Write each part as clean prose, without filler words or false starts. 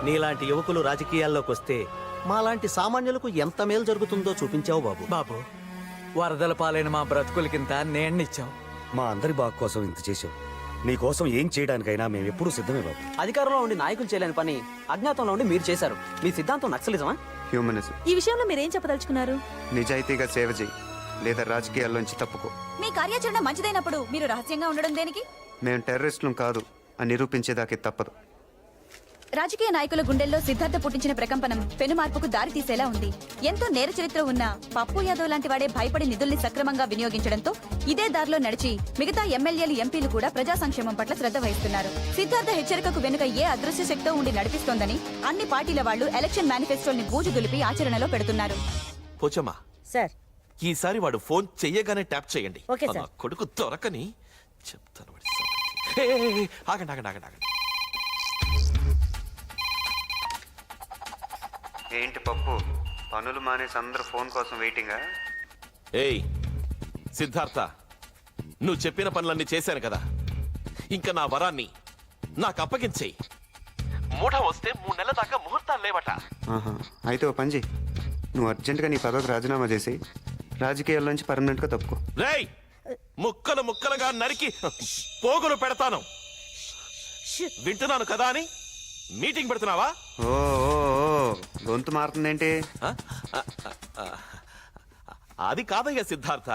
నీలాంటి యువకులు రాజకీయాల్లోకి వస్తే మాలాంటి సామాన్యులకు ఎంత మేలు జరుగుతుందో చూపించావు బాబు. బాబు, వరదల పాలైన మా బ్రతుకులకింత నేణ్ణిచ్చాం. మా అందరి బాగు కోసం ఇంత చేశావు. నీ కోసం ఏం చేయడానికైనా మేము ఎప్పుడూ సిద్ధమే బాబు. అధికారంలో ఉండి నాయకులు చేయలేని పని అజ్ఞాతంలో ఉండి మీరు చేశారు. మీ సిద్ధాంతం నక్సలిజమా? హ్యూమనిజం. ఈ విషయంలో మీరేం చెప్పదలుచుకున్నారు? నిజాయితీగా సేవ చేయి, లేదా రాజకీయాల్లోంచి తప్పుకో. మీ కార్యాచరణ మంచిదైనప్పుడు మీరు రహస్యంగా ఉండడం దేనికి? మేము టెర్రరిస్టులం కాదు అని నిరూపించేదాకే తప్పదు. రాజకీయ నాయకుల గుండెల్లో సిద్ధార్థ పుట్టించిన ప్రకంపనం పెను మార్పుకు దారి తీసేలా ఉంది. ఎంతో నేర చరిత్ర ఉన్న పప్పు యాదవ్ లాంటి వాడే భయపడి నిధుల్ని సక్రమంగా వినియోగించడంతో ఇదే దారిలో నడిచి మిగతా ఎమ్మెల్యేలు, ఎంపీలు కూడా ప్రజా సంక్షేమం పట్ల శ్రద్ధ వహిస్తున్నారు. సిద్ధార్థ హెచ్చరికకు వెనుక ఏ అదృశ్య శక్తో ఉండి నడిపిస్తోందని అన్ని పార్టీల వాళ్లు ఎలక్షన్ మేనిఫెస్టోల్ని బూజు దులిపి ఆచరణలో పెడుతున్నారు. పోచమ్మా సార్, ఈసారి వాడు ఫోన్ చెయ్యగానే ట్యాప్ చేయండి. Okay sir. నా కొడుకు దొరకని చెప్తాను. ఆగండి ఆగండి ఆగండి ఆగండి. ఏంటి పప్పు, పనులు మానేసి అందరూ ఫోన్ కోసం వెయిటింగా? ఏయ్ సిద్ధార్థ, నువ్వు చెప్పిన పనులన్నీ చేశాను కదా, ఇంకా నా వరాన్ని నాకు అప్పగించేయి. మూఢ వస్తే 3 నెలల దాకా ముహూర్తాలు లేవట. అయితే ఓ పని చెయ్యి, నువ్వు అర్జెంటుగా నీ పదవికి రాజీనామా చేసి రాజకీయాల్లోంచి పర్మనెంట్గా తప్పుకో. రేయ్, ముక్కలు ముక్కలుగా నరికి పోగులు పెడతాను. వింటున్నాను కదా అని మీటింగ్ పెడుతున్నావా? ఓ గొంతు మారుతుందేంటి? అది కాదయ్యా సిద్ధార్థ,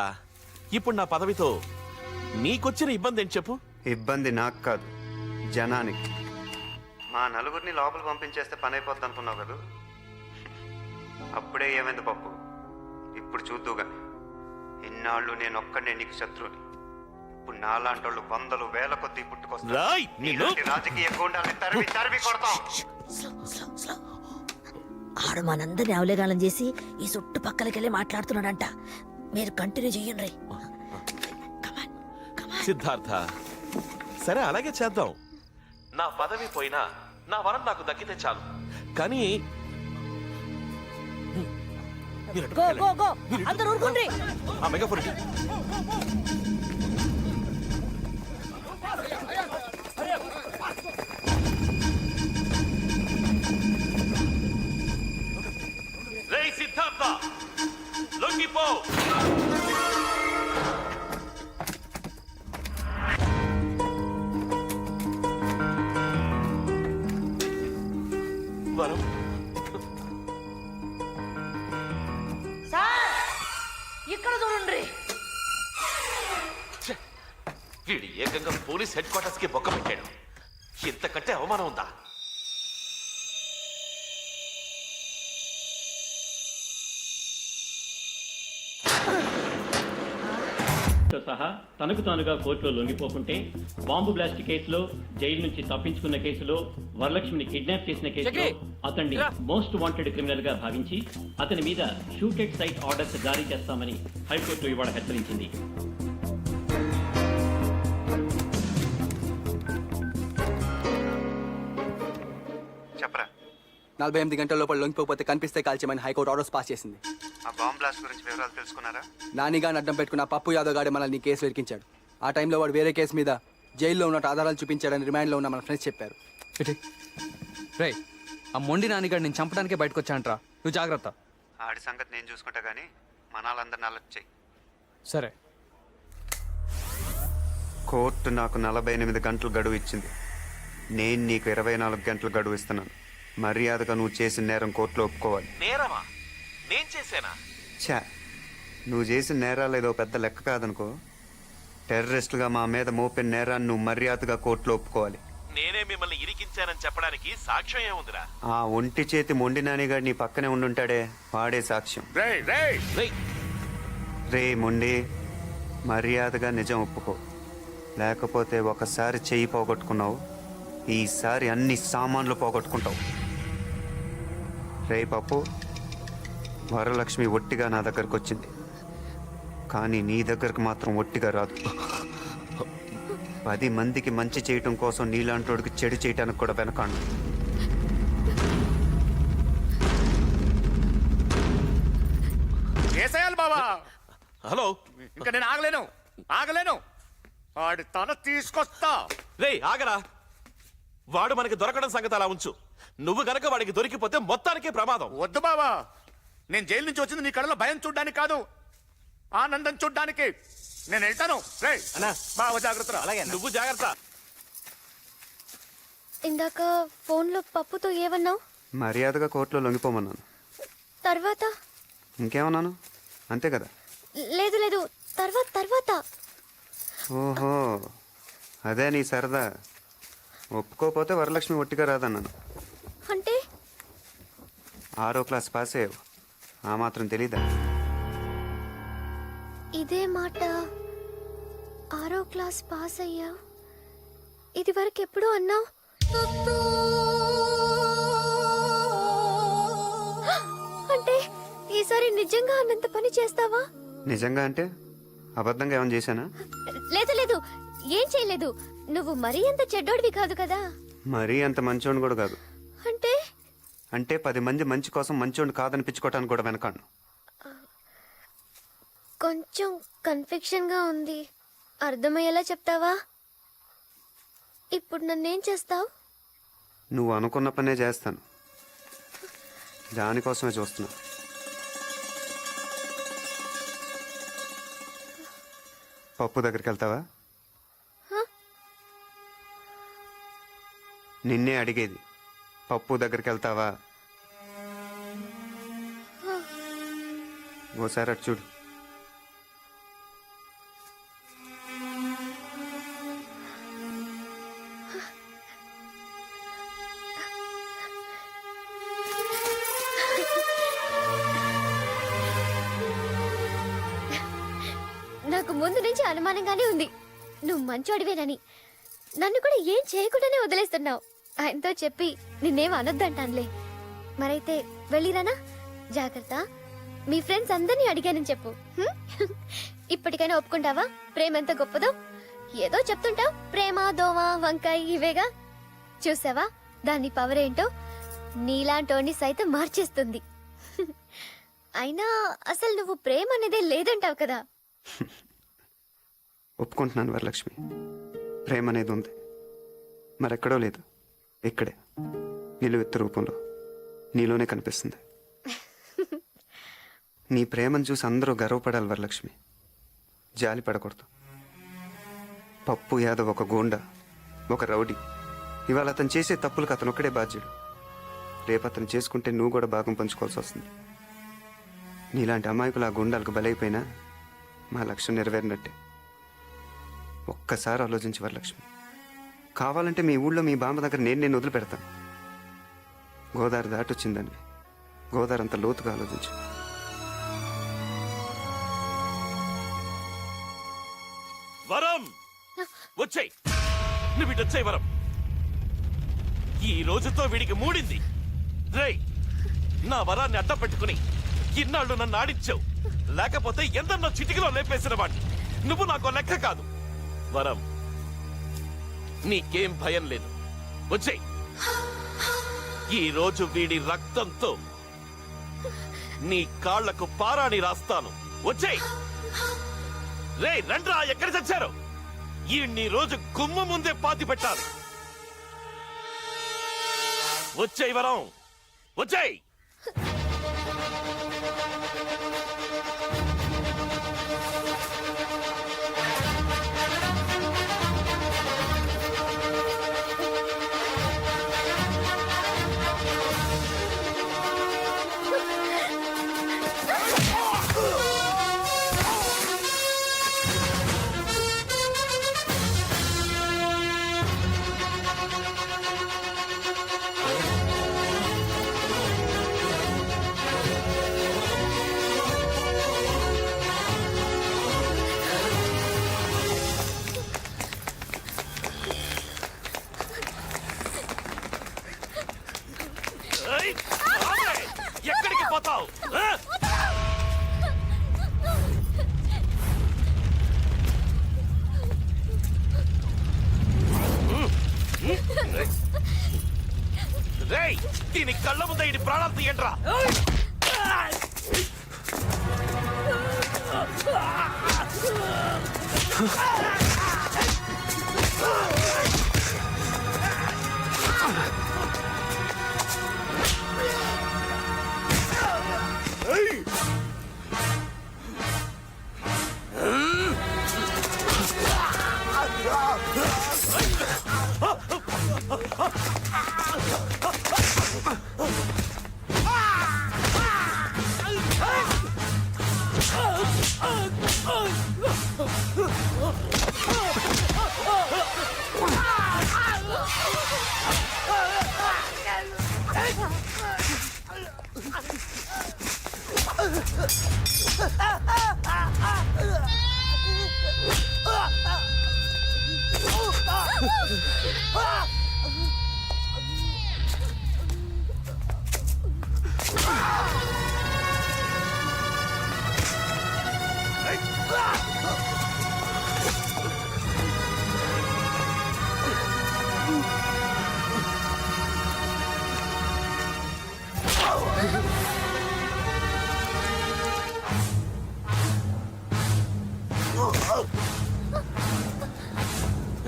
ఇప్పుడు నా పదవితో నీకొచ్చిన ఇబ్బంది ఏంటి చెప్పు? ఇబ్బంది నాకు కాదు, జనానికి. మా నలుగురిని లోపల పంపించేస్తే పని అయిపోద్ది అనుకున్నావు కదా, అప్పుడే ఏమైంది పప్పు? ఇప్పుడు చూద్దుగా. ఇన్నాళ్ళు నేను ఒక్కడే నీకు శత్రువుని. ఇప్పుడు నాలాంటి వాళ్ళు 100,000 వేల కొద్ది పుట్టుకొస్తారు. రాజకీయ గూండాల్ని తరిమి తరిమి కొడతాం. ఆడు మనందరినీ అవలేగాలం చేసి ఈ చుట్టుపక్కలకెళ్ళి మాట్లాడుతున్నాడంట. మీరు కంటిన్యూ చెయ్యండి. సిద్ధార్థ, సరే అలాగే చేద్దాం. నా పదవి పోయినా నా వరం నాకు దక్కితే చాలు. కానీ అందరూ ఊరుకోండి. ఆ మెగాఫోన్ ఇటు. రేయ్ సిద్ధార్థ, లొంగిపో. వరం, ఇక్కడ చూడండి. వీడి ఏకంగా పోలీస్ హెడ్ క్వార్టర్స్ కి బొక్క పెట్టాడు. ఇంతకంటే అవమానం ఉందా? సహా తనకు తానుగా కోర్టులో లొంగిపోకుంటే, బాంబు బ్లాస్ట్ కేసులో, జైలు నుంచి తప్పించుకున్న కేసులో, వరలక్ష్మిని కిడ్నాప్ చేసిన కేసులో అతన్ని మోస్ట్ వాంటెడ్ క్రిమినల్ గా భావించి అతని మీద షూటెడ్ సైట్ ఆర్డర్స్ జారీ చేస్తామని హైకోర్టు ఇవాళ హెచ్చరించింది. చెప్పరా. 48 గంటల లోపల లొంగిపోతే కనిపిస్తే కాల్చేమని హైకోర్టు ఆర్డర్స్ పాస్ చేసింది. ఆ బాంబ్ బ్లాస్ట్ గురించి వివరాలు తెలుసుకున్నారా? నానిగాని అడ్డం పెట్టుకున్న పప్పు యాదవ్ గాడే మనల్ని కేసు ఇరికించాడు. ఆ టైంలో వాడు వేరే కేసు మీద జైల్లో ఉన్నట్టు ఆధారాలు చూపించాడని రిమాండ్లో ఉన్న మన ఫ్రెండ్స్ చెప్పారు. రే, ఆ మొండి నానిగాడు నేను చంపడానికే బయటకు వచ్చానంట్రా. నువ్వు జాగ్రత్త. ఆడి సంగతి నేను చూసుకుంటా గానీ మనాలందరిని అలర్ట్ చెయ్యి. సరే. కోర్టు నాకు 48 గంటలు గడువు ఇచ్చింది. నేను నీకు 24 గంటలు గడువు ఇస్తున్నాను. మర్యాదగా నువ్వు చేసిన నేరం కోర్టులో ఒప్పుకోవాలి. నేరమా? నేను చేశానా? ఛా, నువ్వు చేసిన నేరాలు ఏదో పెద్ద లెక్క కాదనుకో. టెర్రరిస్టులుగా మా మీద మోపిన నేరాన్ని నువ్వు మర్యాదగా కోర్టులో ఒప్పుకోవాలి. నేనే మిమ్మల్ని ఇరికించానని చెప్పడానికి సాక్ష్యం ఏముందిరా? ఆ ఒంటి చేతి మొండి నానిగాడు నీ పక్కనే ఉండుంటాడే, వాడే సాక్ష్యం. రే మొండి, మర్యాదగా నిజం ఒప్పుకో, లేకపోతే ఒకసారి చెయ్యి పోగొట్టుకున్నావు, ఈసారి అన్ని సామాన్లు పోగొట్టుకుంటావు. రే పప్పు, వరలక్ష్మి ఒట్టిగా నా దగ్గరకు వచ్చింది, కానీ నీ దగ్గరకు మాత్రం ఒట్టిగా రాదు. 10 మందికి మంచి చేయటం కోసం నీలాంటోడికి చెడు చేయటానికి కూడా వెనకాడు. హలో, ఇంకా నేను ఆగలేను. ఆడి తల తీసుకొస్తా. రే ఆగరా, వాడు మనకి దొరకడం సంగతి అలా ఉంచు. నువ్వు గనక వాడికి దొరికిపోతే మొత్తానికే ప్రమాదం. వద్దు బావా, నేను జైలు నుంచి వచ్చింది నీ కళ్ళలో భయం చూడ్డానికి కాదు, ఆనందం చూడ్డానికి. నేను వెళ్తాను. రే బావ జాగ్రత్త. అలాగే నువ్వు జాగ్రత్త. ఇందాక ఫోన్లో పప్పుతో ఏమన్నావు? మర్యాదగా కోర్టులో లొంగిపోమన్నాను. తర్వాత ఇంకేమన్నాను? అంతే కదా. లేదు లేదు, తర్వాత ఓహో, అదే నీ సరదా. ఒప్పుకోపోతే వరలక్ష్మి ఒట్టిగా రాదన్నాను. అంటే 6వ క్లాస్ పాస్ అయ్యావు, ఆ మాత్రం తెలీదా? ఇదే మాట 6వ క్లాస్ పాస్ అయ్యావు, ఇది వరకు ఎప్పుడూ అన్నావు. అంటే ఈసారి నిజంగా అన్నంత పని చేస్తావా? నిజంగా అంటే అబద్ధంగా ఏమైనా చేశానా? లేదు లేదు, ఏం చేయలేదు. నువ్వు మరీ అంత చెడ్డోడివి కాదు కదా. మరీ అంత మంచోడిని కూడా కాదు. అంటే అంటే 10 మంది మంచి కోసం మంచోడిని కాదనిపించుకోవటానికి కూడా వెనకాను. కొంచెం కన్ఫ్యూషన్ గా ఉంది, అర్థమయ్యేలా చెప్తావా? ఇప్పుడు నన్నేం చేస్తావు? నువ్వు అనుకున్న పనే చేస్తాను, దానికోసమే చూస్తున్నా. పప్పు దగ్గరికి వెళ్తావా? నిన్నే అడిగేది, పప్పు దగ్గరికి వెళ్తావా? ఓసారి అటు చూడు. నాకు ముందు నుంచి అనుమానంగానే ఉంది నువ్వు మంచోడివేనని. నన్ను కూడా ఏం చేయకుండానే వదిలేస్తున్నావు. ఆయనతో చెప్పి నిన్నేం అనొద్దంటానులే. మరైతే వెళ్ళిరానా? జాగ్రత్త. మీ ఫ్రెండ్స్ అందరినీ అడిగానని చెప్పు. హ్మ్? ఇప్పటికైనా ఒప్పుకుంటావా ప్రేమ ఎంత గొప్పదో? ఏదో చెప్తుంటావు, ప్రేమ దోమ వంకాయ ఇవేగా. చూసావా దాని పవర్ ఏంటో? నీలాంటోని సైతం మార్చేస్తుంది. అయినా అసలు నువ్వు ప్రేమ అనేదే లేదంటావు కదా. ఒప్పుకుంటున్నాను వరలక్ష్మి, ప్రేమ అనేది ఉంది, మరెక్కడో లేదు, ఇక్కడే నిలువెత్తు రూపంలో నీలోనే కనిపిస్తుంది. నీ ప్రేమను చూసి అందరూ గర్వపడాలి వరలక్ష్మి, జాలి పడకూడదు. పప్పు యాదవ్ ఒక గోండా, ఒక రౌడీ. ఇవాళ అతను చేసే తప్పులకు అతను ఒక్కడే బాధ్యుడు. రేపు అతను చేసుకుంటే నువ్వు కూడా భాగం పంచుకోవాల్సి వస్తుంది. నీలాంటి అమాయకులు ఆ గుండాలకు బలైపోయినా మా లక్ష్యం నెరవేరినట్టే. ఒక్కసారి ఆలోచించి వరలక్ష్మి, కావాలంటే మీ ఊళ్ళో మీ బామ్మ దగ్గర నేను వదిలిపెడతాను. గోదావరి దాటొచ్చిందని గోదావరి అంత లోతుగా ఆలోచించు. వరం వచ్చాయి, నువ్వు ఇటు వచ్చాయి వరం. ఈ రోజుతో వీడికి మూడింది. రేయ్, నా వరాన్ని అడ్డం పెట్టుకుని ఇన్నాళ్ళు నన్ను ఆడించావు, లేకపోతే ఎందన్నో చిటికలో లేపేసిన వాడిని. నువ్వు నాకు లెక్క కాదు. వరం, నీకేం భయం లేదు, వచ్చేయ్. ఈ రోజు వీడి రక్తంతో నీ కాళ్లకు పారాణి రాస్తాను, వచ్చేయ్. రే రండ్రా, ఎక్కడ చచ్చారు? ఈ రోజు గుమ్మ ముందే పాతి పెట్టాలి. వచ్చేయ్ వరం, వచ్చేయ్. ఎక్కడికి పోతావు? రేయ్, దీని కళ్ళ ముందే ఇది ప్రాణాలు తీయండిరా.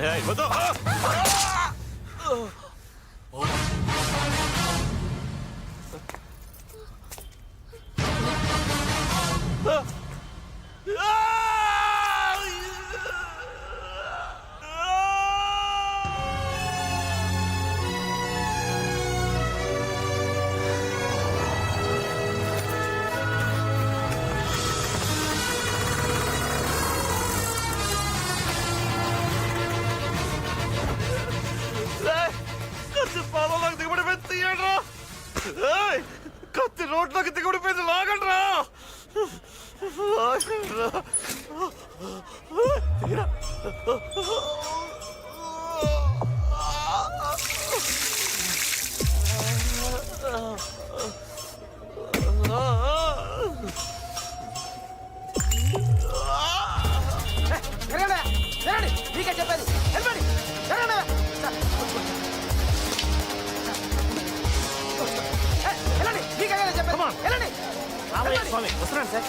ఏయ్, వద్దు. కత్తి పాలలోకి దిగబడిపోయింది, తీయండిరా. ఏయ్, కత్తి రోడ్లోకి దిగబడిపోయింది, లాగండిరా. లాగండిరా. తీరా. నీకే చెప్పేది వెళ్ళండి. వెళ్ళండి, నీకే చెప్పేది వెళ్ళండి. రామయ్య స్వామి వస్తున్నాను సార్.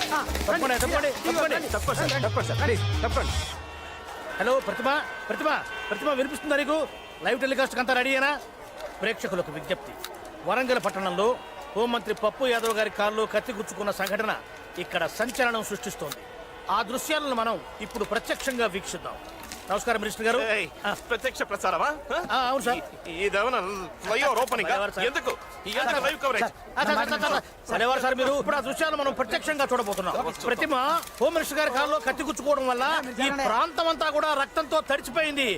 తప్పండి తప్పండి తప్పండి తప్పండి సార్, తప్పండి సార్, ప్లీజ్ తప్పండి. హలో ప్రతిభ, ప్రతిభ, ప్రతిభ వినిపిస్తుందా నీకు? లైవ్ టెలికాస్ట్ అంతా రెడీ అయినా? ప్రేక్షకులకు విజ్ఞప్తి, వరంగల్ పట్టణంలో హోంమంత్రి పప్పు యాదవ్ గారి కారులో కత్తి గుచ్చుకున్న సంఘటన ఇక్కడ సంచలనం సృష్టిస్తోంది. ఆ దృశ్యాలను మనం ఇప్పుడు ప్రత్యక్షంగా వీక్షిద్దాం. నమస్కారం మినిస్టర్ గారు. ఏయ్, ప్రత్యక్ష ప్రసారమా? అవును సార్. ఇదేమన్నా ఫ్లైఓవర్ ఓపెనింగ్? ఎందుకు ఇదంతా లైవ్ కవరేజ్? సరేవారు సార్, మీరు ఇప్పుడు ఆ దృశ్యాలు మనం ప్రత్యక్షంగా చూడబోతున్నాం. ప్రతిమ హోమ్ మినిస్టర్ గారి కారులో కత్తి గుచ్చుకోవడం వల్ల ఈ ప్రాంతం అంతా కూడా రక్తంతో తడిచిపోయింది.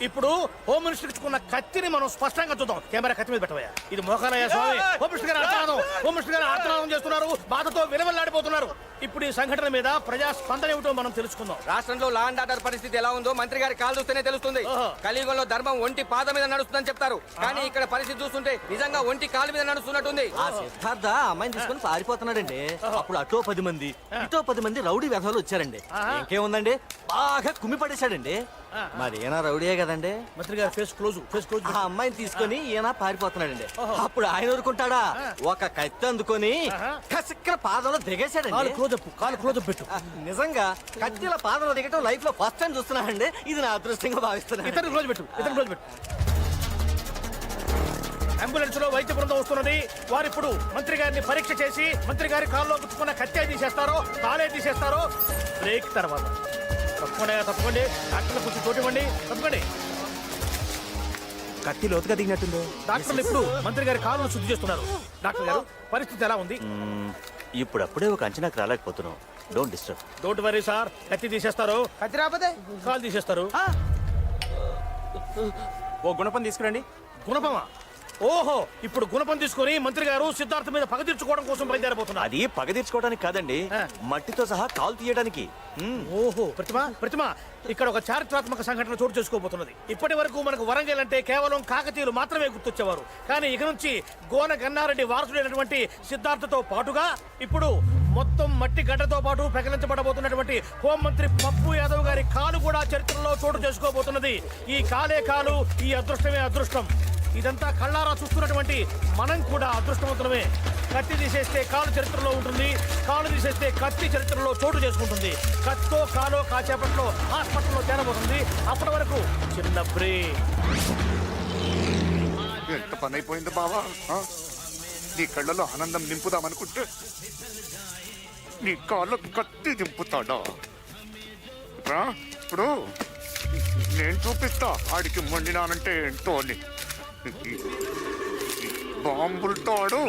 ఇప్పుడు హోమ్ మినిస్టర్ ఇచ్చుకున్న కత్తిని మనం స్పష్టంగా చూద్దాం. కెమెరా కత్తి మీద పెట్టవయ్యా. ఇది మోకాలయ్య స్వామి. హోమ్ మినిస్టర్ గారు ఆర్తనాదం, హోమ్ మినిస్టర్ గారు ఆర్తనాదం చేస్తున్నారు, బాధతో విలవెల్లాడిపోతున్నారు. ఇప్పుడు ఈ సంఘటన మీద ప్రజా స్పందన ఏమిటో మనం తెలుసుకుందాం. రాష్ట్రంలో లా అండ్ ఆర్డర్ పరిస్థితి ఎలా ఉందో మంత్రి గారి కాలు చూస్తేనే తెలుస్తుంది. కలియుగంలో ధర్మం ఒంటి పాద మీద నడుస్తుందని చెప్తారు, కానీ ఇక్కడ పరిస్థితి చూస్తుంటే నిజంగా ఒంటి కాలు మీద నడుస్తున్నట్టుంది. సిద్ధార్థ అమ్మాయిని తీసుకుని పారిపోతున్నాడండి. అప్పుడు అటో 10 మంది ఇటో 10 మంది రౌడీ వ్యధాలు వచ్చారండి. ఇంకేముందండి, బాగా కుమ్మి పడేశాడండి. మరి ఈయన రౌడీయే కదండి. మంత్రి గారు ఫేస్ క్లోజ్, ఫేస్ క్లోజ్. ఆ అమ్మాయిని తీసుకొని ఈయన పారిపోతున్నాడండి. అప్పుడు ఆయన ఊరుకుంటాడా, ఒక కత్తి అందుకొని కసిక్ర పాదంలో దిగేశాడండి. కాలు క్లోజ్ పెట్టు. నిజంగా కత్తిల పాదంలో దిగటం లైఫ్ లో ఫస్ట్ టైం చూస్తున్నానండి. ఇది నా అదృష్టంగా భావిస్తున్నాను. ఇతను క్లోజ్ పెట్టు, ఇతను క్లోజ్ పెట్టు. అంబులెన్స్ లో వైద్య బృందం వస్తున్నది. వారు ఇప్పుడు మంత్రి గారిని పరీక్ష చేసి మంత్రి గారి కాల్లో గుచ్చుకున్న కత్తి తీసేస్తారో కాలే తీసేస్తారో బ్రేక్ తర్వాత. తప్పకుండా డాక్టర్లు కొంచెం చోటివ్వండి. తప్పకండి. కత్తి లోతుగా దిగినట్టుంది. డాక్టర్లు ఇప్పుడు మంత్రి గారి కాలును శుద్ధి చేస్తున్నారు. డాక్టర్ గారు, పరిస్థితి ఎలా ఉంది? ఇప్పుడప్పుడే ఒక అంచనాకు రాలేకపోతున్నాం. Don't disturb. Don't worry sir, కత్తి తీసేస్తారు, కత్తి రాకపోతే కాలు తీసేస్తారు. ఓ గుణపం తీసుకురండి. గుణపమా? ఓహో, ఇప్పుడు గుణపం తీసుకొని మంత్రి గారు సిద్ధార్థ మీద పగ తీర్చుకోవడం కోసం బయలుదేరబోతున్నారు. అది పగ తీర్చుకోవడానికి కాదండి, మట్టితో సహా కాలు తీయడానికి. ఓహో, ప్రతిమ ఇక్కడ ఒక చారిత్రాత్మక సంఘటన చోటు చేసుకోబోతున్నది. ఇప్పటి వరకు మనకు వరంగల్ అంటే కేవలం కాకతీయులు మాత్రమే గుర్తొచ్చేవారు. కానీ ఇక నుంచి గోన గన్నారెడ్డి వారసుడైనటువంటి సిద్ధార్థతో పాటుగా ఇప్పుడు మొత్తం మట్టి గడ్డతో పాటు పెకలించబడబోతున్నటువంటి హోంమంత్రి పప్పు యాదవ్ గారి కాలు కూడా చరిత్రలో చోటు చేసుకోబోతున్నది. ఈ కాలే కాలు, ఈ అదృష్టమే అదృష్టం. ఇదంతా కళ్ళారా చూస్తున్నటువంటి మనం కూడా అదృష్టవంతులమే. కత్తి తీసేస్తే కాలు చరిత్రలో ఉంటుంది, కాలు తీసేస్తే కత్తి చరిత్రలో చోటు చేసుకుంటుంది. కత్తో కాలో కాసేపట్లో హాస్పిటల్లో చేరబోతుంది. అప్పటి వరకు చిన్న బ్రేక్. ఎంత పని అయిపోయింది బావా. నీ కళ్ళలో ఆనందం నింపుదామనుకుంటే నీ కాళ్ళు కత్తి దింపుతాడా? రా, ఇప్పుడు నేను చూపిస్తా ఆడికి మొండినానంటే ఏంటో అని. బాంబులతో ఆడు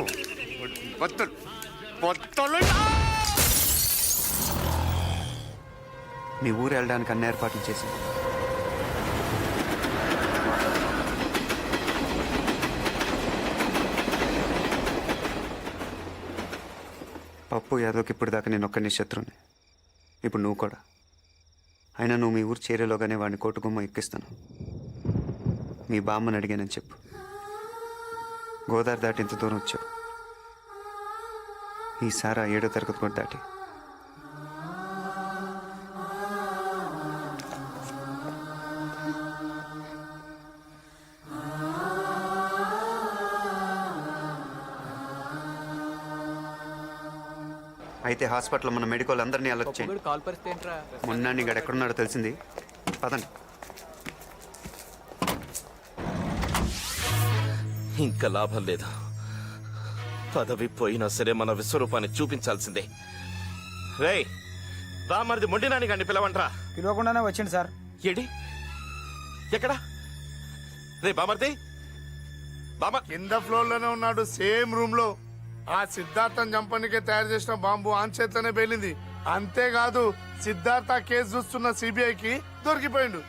బద్దలు బద్దలు. మీ ఊరు వెళ్ళడానికి అన్ని ఏర్పాట్లు చేసింది. పప్పు యాదవ్కి ఇప్పుడు దాకా నేను ఒక్కని శత్రుని. ఇప్పుడు నువ్వు కూడా. అయినా నువ్వు మీ ఊరు చేరేలోగానే వాడిని కోటుగుమ్మ ఎక్కిస్తాను. మీ బామ్మని అడిగానని చెప్పు. గోదావరి దాటి ఇంత దూరం వచ్చావు. ఈసారి 7వ తరగతి కూడా దాటి. అయితే హాస్పిటల్లో మన మెడికల్ అందరినీ అలర్ట్ చేయండి. కాల్ పరిస్థితి ఏంట్రా? మొన్న నీకు ఎక్కడున్నాడో తెలిసింది. పదండి. ఇంకా లాభం లేదు. పదవి పోయినా సరే మన విశ్వరూపాన్ని చూపించాల్సిందే. రేయ్, బామర్ది మొండినాని గాని పిలవంట్రా. పిలవకుండానే వచ్చింది సార్. ఏడి ఎక్కడా? రే బామర్ది, కింద ఫ్లోర్ లోనే ఉన్నాడు, సేమ్ రూమ్ లో. ఆ సిద్ధార్థం చంపనికే తయారు చేసిన బాంబు ఆన్ చేతిలోనే పేలింది. అంతేకాదు సిద్ధార్థ కేసు చూస్తున్న సిబిఐకి దొరికిపోయిండు.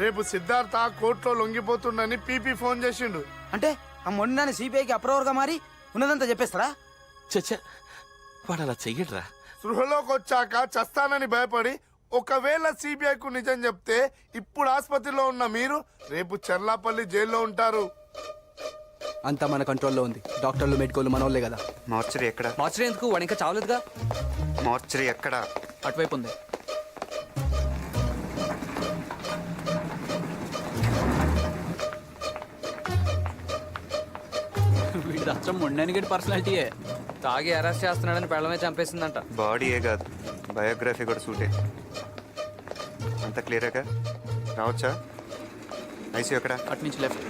రేపు సిద్ధార్థ కోర్టులో లొంగిపోతుండని పీపీ ఫోన్ చేసిండు. అంటే ఆ మొండినాన్ని సిబిఐకి అప్రూవర్ గా మారి ఉన్నదంతా చెప్పేస్తారా? చచ్చా, వాడు అలా చెయ్యడ్రా. సృహలోకి వచ్చాక చస్తానని భయపడి ఒకవేళ సిబిఐకు నిజం చెప్తే ఇప్పుడు ఆసుపత్రిలో ఉన్న మీరు రేపు చెర్లాపల్లి జైల్లో ఉంటారు. అంతా మన కంట్రోల్లో ఉంది. డాక్టర్లు మెడికోలు మనోళ్ళే కదా. మార్చరీ ఎక్కడ? మార్చరీ ఎందుకు? వాడు ఇంకా చావలేదుగా. మార్చరీ ఎక్కడ? అటువైపు ఉంది. వీడి అచ్చం మొండని పర్సనాలిటీయే. తాగి అరెస్ట్ చేస్తున్నాడని పెళ్ళమే చంపేసిందంట. బాడీయే కాదు, బయోగ్రఫీ కూడా సూటే. అంత క్లియరేగా? రావచ్చా? ఐసీ ఎక్కడ? అటు నుంచి లెఫ్ట్.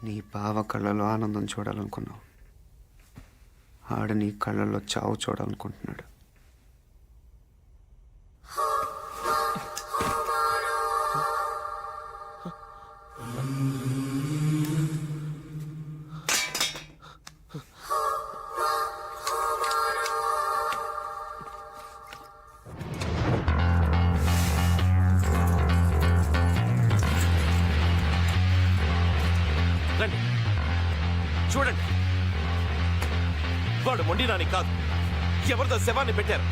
నీ బావ కళ్ళలో ఆనందం చూడాలనుకున్నావు. ఆడ నీ కళ్ళల్లో చావు చూడాలనుకుంటున్నాడు. రండి చూడండి, వాడు మొండినాని కాదు, ఎవరిదో శవాన్ని పెట్టారు.